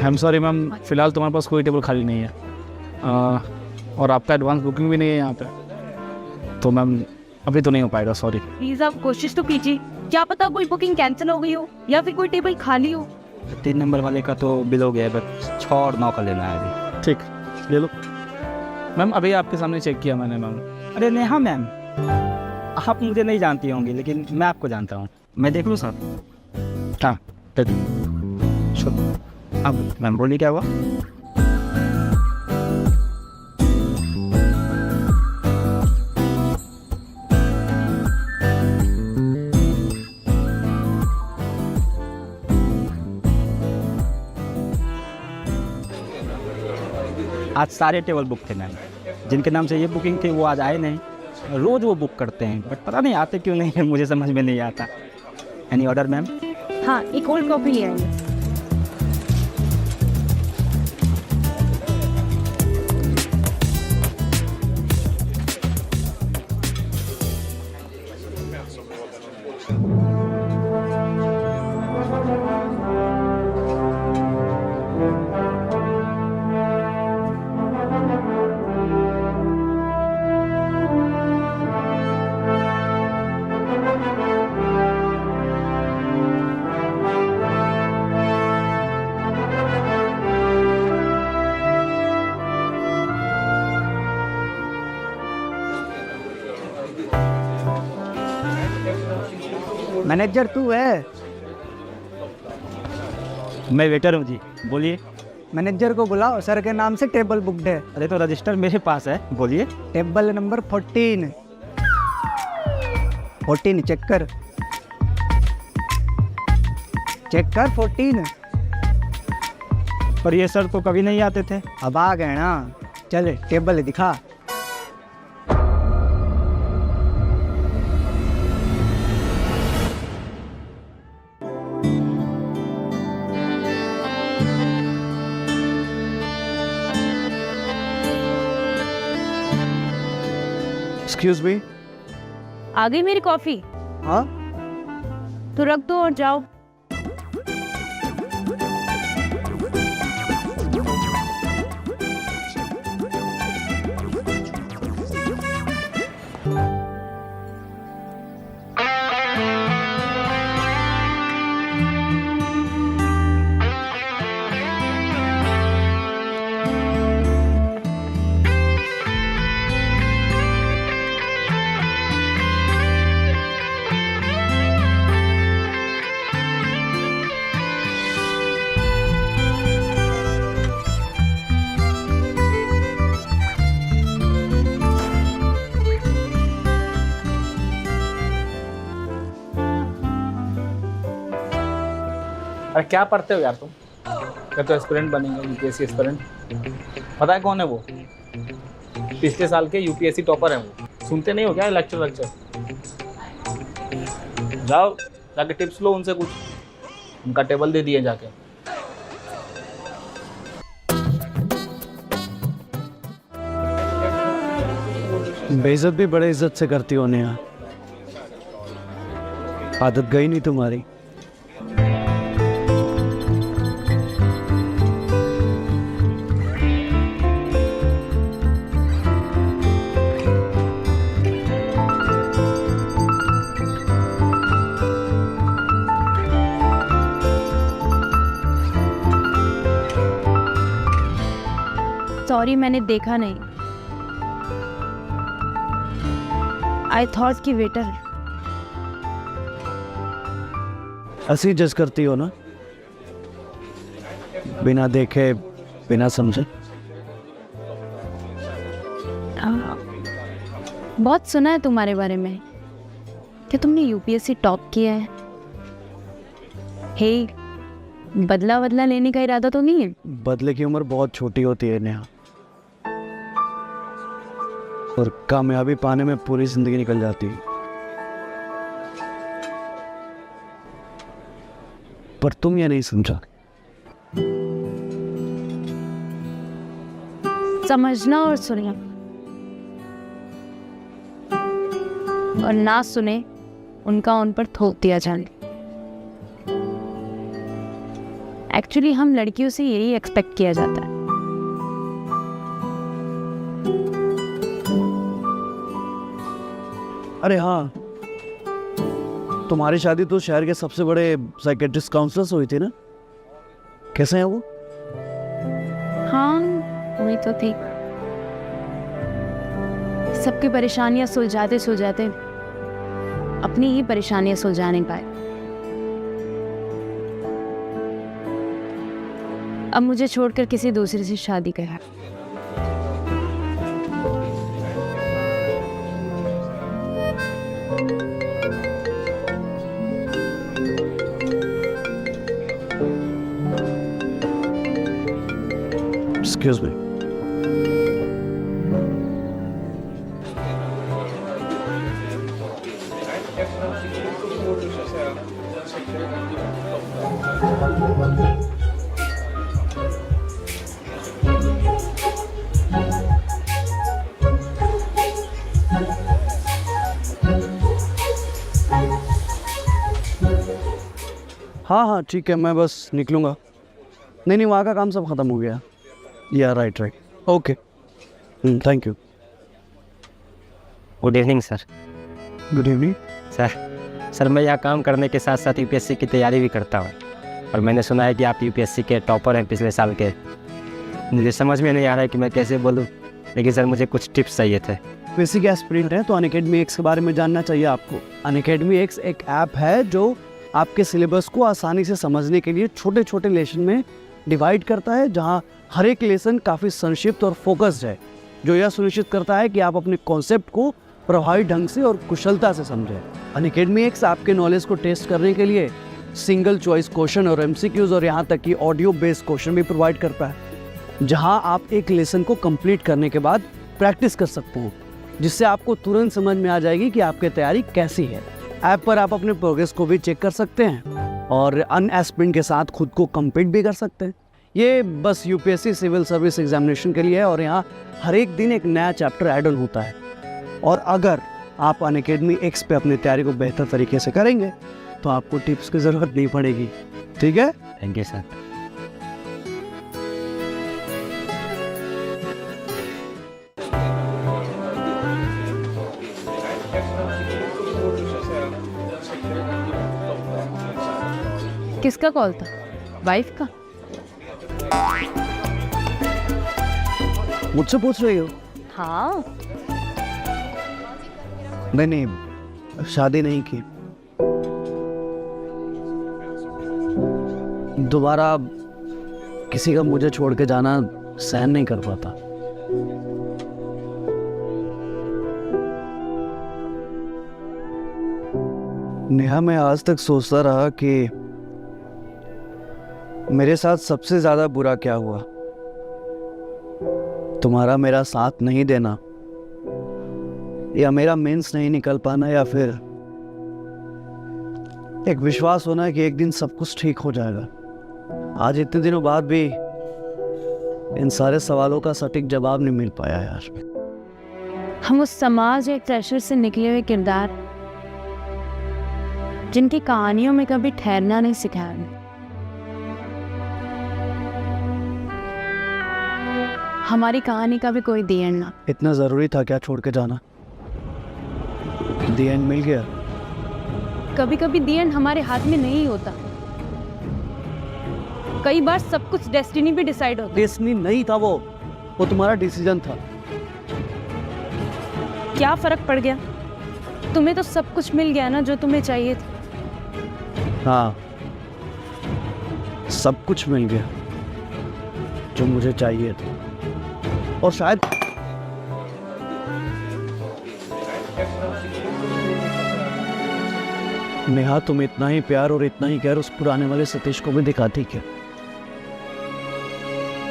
I am sorry ma'am, फ़िलहाल तुम्हारे पास कोई टेबल खाली नहीं है और आपका एडवांस बुकिंग भी नहीं है यहाँ पे, तो मैम अभी तो नहीं हो पाएगा, सॉरी। प्लीज आप कोशिश तो कीजिए, क्या पता कोई बुकिंग कैंसिल हो गई हो या फिर कोई टेबल खाली हो। 3 नंबर वाले का तो बिल हो गया है, बस 6 और 9 का लेना है अभी। ठीक, ले लो मैम, अभी आपके सामने चेक किया मैंने मैम। अरे नेहा मैम, आप मुझे नहीं जानती होंगी लेकिन मैं आपको जानता हूँ। मैं देख लूँ सर? हाँ दे दो। अब मैम बोलिए क्या हुआ? आज सारे टेबल बुक थे मैम, जिनके नाम से ये बुकिंग थी वो आज आए नहीं। रोज़ वो बुक करते हैं बट पता नहीं आते क्यों नहीं है, मुझे समझ में नहीं आता। Any order ma'am? हाँ, एक कोल्ड कॉफी ले आइए। मैनेजर तू है? मैं वेटर हूँ जी, बोलिए। मैनेजर को बुलाओ, सर के नाम से टेबल बुकड है। अरे तो रजिस्टर मेरे पास है, बोलिए। टेबल नंबर 14 चेक कर, चेक कर 14। पर ये सर तो कभी नहीं आते थे। अब आ गए ना, चल टेबल दिखा। Excuse me. आ गई मेरी कॉफी? हाँ, तो रख दो और जाओ। अरे क्या पढ़ते हो यार तुम? क्या तो एस्पिरेंट बनेंगे, यूपीएससी एस्पिरेंट। पता है कौन है वो? पिछले साल के यूपीएससी टॉपर हैं वो। सुनते नहीं हो क्या लेक्चर? जाओ जाके टिप्स लो उनसे कुछ, उनका टेबल दे दिए जाके। बेइज्जत भी बड़े इज्जत से करती हो नेहा, आदत गई नहीं तुम्हारी। सॉरी, मैंने देखा नहीं। आई थॉट कि वेटर। ऐसी जज करती हो ना, बिना देखे बिना समझे। बहुत सुना है तुम्हारे बारे में कि तुमने यूपीएससी टॉप किया है। हे, बदला लेने का इरादा तो नहीं है? बदले की उम्र बहुत छोटी होती है नेहा, और कामयाबी पाने में पूरी जिंदगी निकल जाती है। पर तुम ये नहीं समझा। समझना और सुनना, और ना सुने उनका उन पर थोप दिया जाए। एक्चुअली हम लड़कियों से यही एक्सपेक्ट किया जाता है। अरे हाँ, तुम्हारी शादी तो शहर के सबसे बड़े साइकेट्रिस्ट काउंसलर से हुई थी ना? कैसे हैं वो? हाँ वही तो थी। सबकी परेशानियां सुलझाते सुलझाते अपनी ही परेशानियां सुलझा नहीं पाए। अब मुझे छोड़कर किसी दूसरे से शादी करा। Excuse me. हाँ हाँ ठीक है, मैं बस निकलूँगा। नहीं, वहाँ का काम सब ख़त्म हो गया। या right okay, thank you. Good evening sir. Good evening. Sir मैं यहाँ काम करने के साथ साथ यूपीएससी की तैयारी भी करता हूँ, और मैंने सुना है कि आप यूपीएससी के टॉपर हैं पिछले साल के। मुझे समझ में नहीं आ रहा है कि मैं कैसे बोलूँ, लेकिन सर मुझे कुछ टिप्स चाहिए थे। बेसिक एस्पिरेंट है तो अनअकैडमी एक्स के बारे में जानना चाहिए आपको। अनअकैडमी एक्स एक ऐप है जो आपके सिलेबस को आसानी से समझने के लिए छोटे छोटे लेसन में डिवाइड करता है, जहाँ हर एक लेसन काफ़ी संक्षिप्त और फोकस्ड है, जो यह सुनिश्चित करता है कि आप अपने कॉन्सेप्ट को प्रभावी ढंग से और कुशलता से समझें। अनअकैडमी एक्स आपके नॉलेज को टेस्ट करने के लिए सिंगल चॉइस क्वेश्चन और एमसीक्यूज और यहाँ तक कि ऑडियो बेस्ड क्वेश्चन भी प्रोवाइड करता है, जहाँ आप एक लेसन को कंप्लीट करने के बाद प्रैक्टिस कर सकते हो, जिससे आपको तुरंत समझ में आ जाएगी कि आपकी तैयारी कैसी है। ऐप पर आप अपने प्रोग्रेस को भी चेक कर सकते हैं और अन्य एस्पिरेंट के साथ खुद को कम्पीट भी कर सकते हैं। ये बस यूपीएससी सिविल सर्विस एग्जामिनेशन के लिए है और यहाँ हर एक दिन एक नया चैप्टर ऐड ऑन होता है। और अगर आप अनअकैडमी एक्स पे अपनी तैयारी को बेहतर तरीके से करेंगे तो आपको टिप्स की ज़रूरत नहीं पड़ेगी। ठीक है, थैंक यू सर। किसका कॉल था? वाइफ का? मुझसे पूछ रही हो? हाँ। नहीं, शादी नहीं की। दोबारा किसी का मुझे छोड़ के जाना सहन नहीं कर पाता। नेहा, मैं आज तक सोचता रहा कि मेरे साथ सबसे ज्यादा बुरा क्या हुआ, तुम्हारा मेरा साथ नहीं देना, या मेरा मेंस नहीं निकल पाना, या फिर एक विश्वास होना कि एक दिन सब कुछ ठीक हो जाएगा। आज इतने दिनों बाद भी इन सारे सवालों का सटीक जवाब नहीं मिल पाया यार। हम उस समाज या प्रेशर से निकले हुए किरदार जिनकी कहानियों में कभी ठहरना नहीं सिखाया। हमारी कहानी का भी कोई दी एंड ना। इतना जरूरी था क्या छोड़ के जाना? दी एंड मिल गया। कभी कभी दी एंड हमारे हाथ में नहीं होता, कई बार सब कुछ डेस्टिनी भी डिसाइड होता है। डेस्टिनी नहीं था वो तुम्हारा डिसीजन था। क्या फर्क पड़ गया? तुम्हें तो सब कुछ मिल गया ना जो तुम्हें चाहिए था। हाँ, सब कुछ मिल गया जो मुझे चाहिए था। और शायद नेहा, तुम इतना ही प्यार और इतना ही कहर उस पुराने वाले सतीश को भी दिखाती क्या,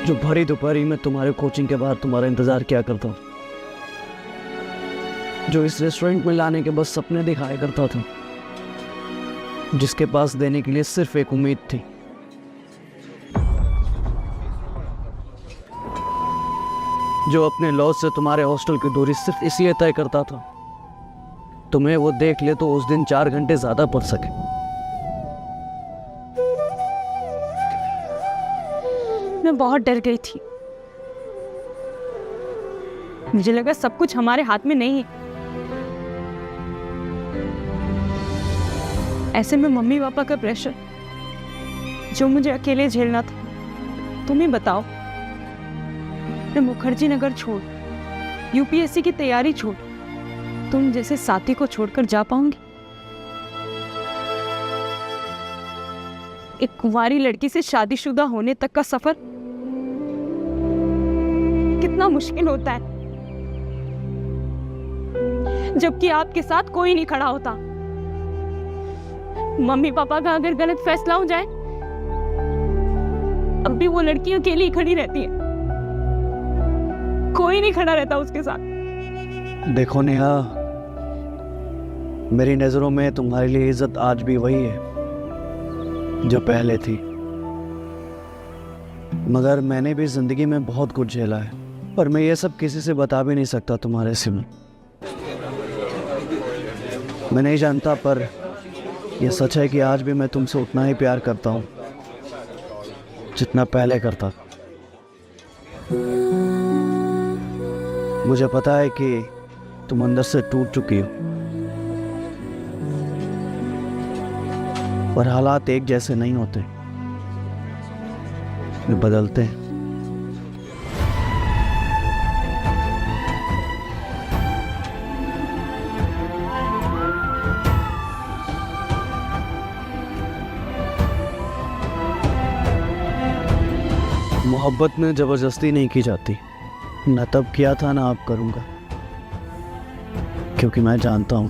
जो भरी दोपहरी में तुम्हारे कोचिंग के बाद तुम्हारा इंतजार किया करता हूँ, जो इस रेस्टोरेंट में लाने के बस सपने दिखाया करता था, जिसके पास देने के लिए सिर्फ एक उम्मीद थी। जो अपने लॉज से तुम्हारे हॉस्टल की दूरी सिर्फ इसलिए तय करता था तुम्हें वो देख ले तो उस दिन 4 घंटे ज्यादा पड़ सके। मैं बहुत डर गई थी। मुझे लगा सब कुछ हमारे हाथ में नहीं है। ऐसे में मम्मी पापा का प्रेशर जो मुझे अकेले झेलना था। तुम ही बताओ, मैं मुखर्जी नगर छोड़, यूपीएससी की तैयारी छोड़, तुम जैसे साथी को छोड़कर जा पाऊंगी? एक कुंवारी लड़की से शादीशुदा होने तक का सफर कितना मुश्किल होता है, जबकि आपके साथ कोई नहीं खड़ा होता। मम्मी पापा का अगर गलत फैसला हो जाए, अब भी वो लड़की अकेली ही खड़ी रहती है, कोई नहीं खड़ा रहता उसके साथ। देखो नेहा, मेरी नज़रों में तुम्हारे लिए इज्जत आज भी वही है जो पहले थी, मगर मैंने भी जिंदगी में बहुत कुछ झेला है, पर मैं ये सब किसी से बता भी नहीं सकता तुम्हारे सिवा। मैं नहीं जानता, पर यह सच है कि आज भी मैं तुमसे उतना ही प्यार करता हूँ जितना पहले करता था। मुझे पता है कि तुम अंदर से टूट चुकी हो, पर हालात एक जैसे नहीं होते, वे बदलते हैं। मोहब्बत में जबरदस्ती नहीं की जाती, न तब किया था ना अब करूंगा, क्योंकि मैं जानता हूं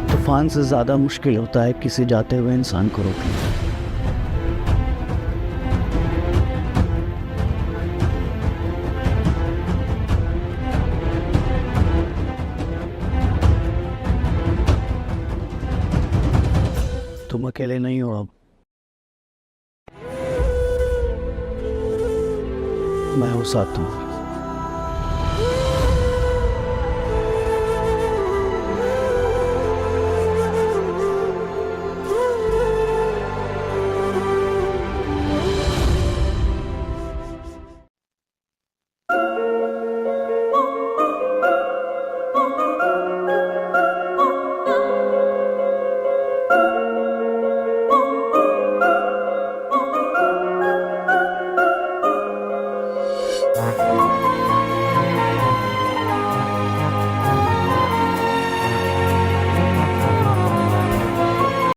तूफान से ज्यादा मुश्किल होता है किसी जाते हुए इंसान को रोकना। तुम अकेले नहीं हो, अब मैं हूं साथ तुम्हारा।